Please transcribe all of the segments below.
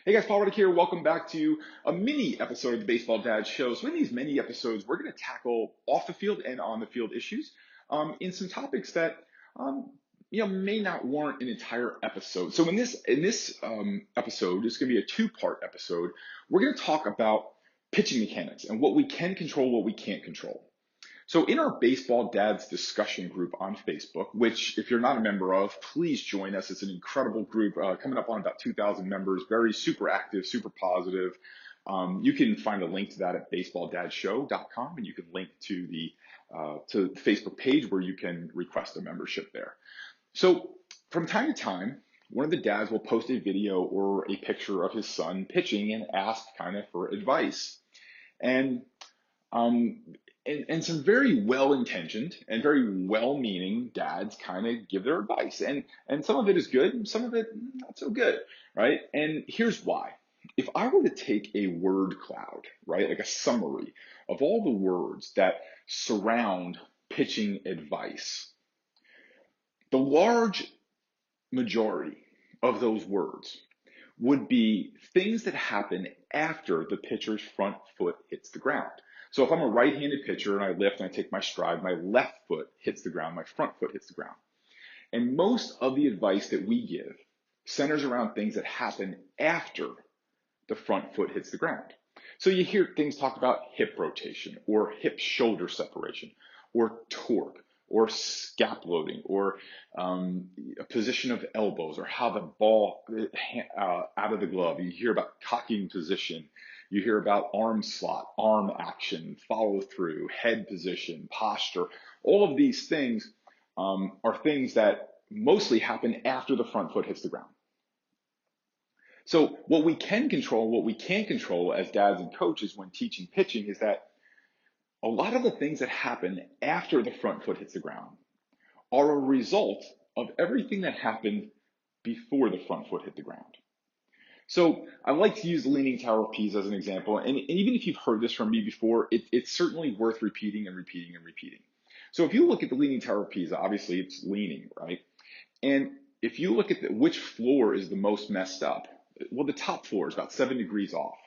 Hey guys, Paul Reddick here. Welcome back to a mini episode of the Baseball Dad Show. So in these mini episodes, we're going to tackle off the field and on the field issues in some topics that may not warrant an entire episode. So in this episode, it's going to be a two-part episode. We're going to talk about pitching mechanics and what we can control, what we can't control. So in our Baseball Dads discussion group on Facebook, which if you're not a member of, please join us. It's an incredible group coming up on about 2,000 members, very super active, super positive. You can find a link to that at baseballdadshow.com, and you can link to the Facebook page where you can request a membership there. So from time to time, one of the dads will post a video or a picture of his son pitching and ask kind of for advice. And some very well-intentioned and very well-meaning dads kind of give their advice. And some of it is good and some of it not so good, right? And here's why. If I were to take a word cloud, right, like a summary of all the words that surround pitching advice, the large majority of those words would be things that happen after the pitcher's front foot hits the ground. So if I'm a right-handed pitcher and I lift and I take my stride, my left foot hits the ground, my front foot hits the ground. And most of the advice that we give centers around things that happen after the front foot hits the ground. So you hear things talked about hip rotation or hip shoulder separation or torque or scap loading or a position of elbows or how the ball out of the glove. You hear about cocking position. You hear about arm slot, arm action, follow through, head position, posture. All of these things are things that mostly happen after the front foot hits the ground. So what we can control, what we can't control as dads and coaches when teaching pitching is that a lot of the things that happen after the front foot hits the ground are a result of everything that happened before the front foot hit the ground. So I like to use the Leaning Tower of Pisa as an example, and even if you've heard this from me before, it's certainly worth repeating and repeating and repeating. So if you look at the Leaning Tower of Pisa, obviously it's leaning, right? And if you look at which floor is the most messed up, well, the top floor is about 7 degrees off.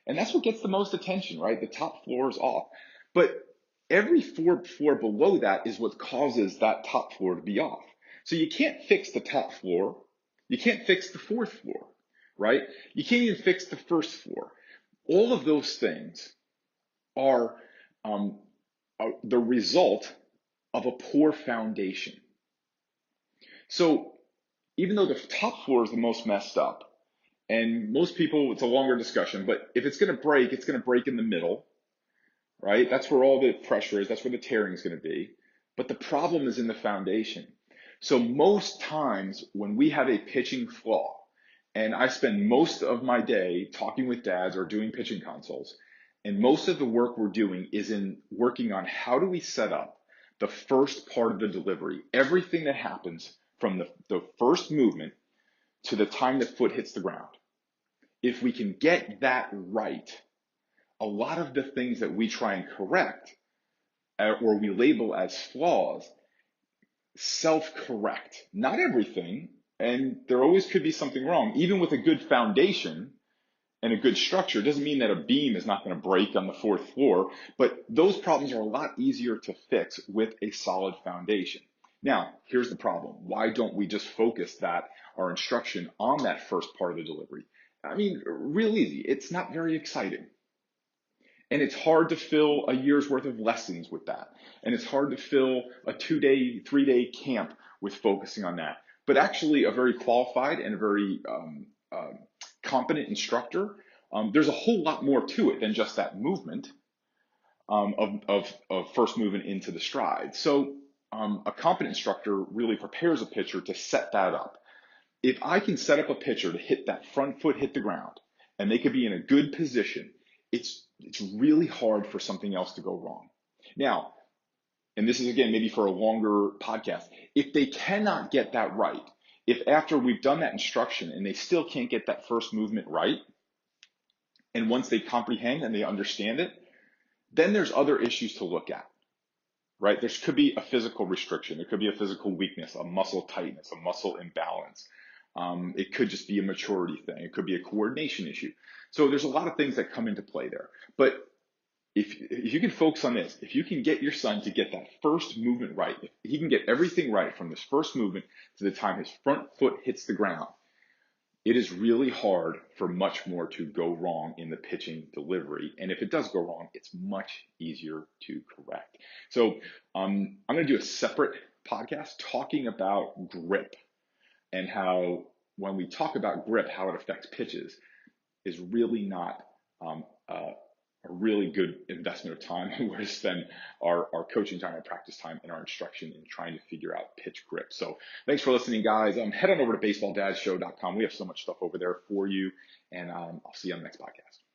And that's what gets the most attention, right? The top floor is off. But every floor below that is what causes that top floor to be off. So you can't fix the top floor. You can't fix the fourth floor, right? You can't even fix the first floor. All of those things are the result of a poor foundation. So even though the top floor is the most messed up, and most people, it's a longer discussion, but if it's going to break, it's going to break in the middle, right? That's where all the pressure is. That's where the tearing is going to be. But the problem is in the foundation. So most times when we have a pitching flaw, and I spend most of my day talking with dads or doing pitching consults, and most of the work we're doing is in working on how do we set up the first part of the delivery, everything that happens from the first movement to the time the foot hits the ground. If we can get that right, a lot of the things that we try and correct or we label as flaws self-correct. Not everything, and there always could be something wrong. Even with a good foundation and a good structure, doesn't mean that a beam is not going to break on the fourth floor, but those problems are a lot easier to fix with a solid foundation. Now, here's the problem. Why don't we just focus our instruction on that first part of the delivery? I mean, real easy. It's not very exciting. And it's hard to fill a year's worth of lessons with that. And it's hard to fill a 2-day, 3-day camp with focusing on that. But actually a very qualified and a very competent instructor, there's a whole lot more to it than just that movement of first movement into the stride. So a competent instructor really prepares a pitcher to set that up. If I can set up a pitcher to hit that front foot hit the ground and they could be in a good position, it's really hard for something else to go wrong. Now, and this is again maybe for a longer podcast, if they cannot get that right, if after we've done that instruction and they still can't get that first movement right, and once they comprehend and they understand it, then there's other issues to look at, right? There could be a physical restriction. There could be a physical weakness, a muscle tightness, a muscle imbalance. It could just be a maturity thing. It could be a coordination issue. So there's a lot of things that come into play there. But if you can focus on this, if you can get your son to get that first movement right, if he can get everything right from this first movement to the time his front foot hits the ground, it is really hard for much more to go wrong in the pitching delivery. And if it does go wrong, it's much easier to correct. So I'm going to do a separate podcast talking about grip and how when we talk about grip, how it affects pitches is really not a really good investment of time where to spend our coaching time, our practice time, and our instruction in trying to figure out pitch grip. So thanks for listening, guys. Head on over to baseballdadsshow.com. We have so much stuff over there for you, and I'll see you on the next podcast.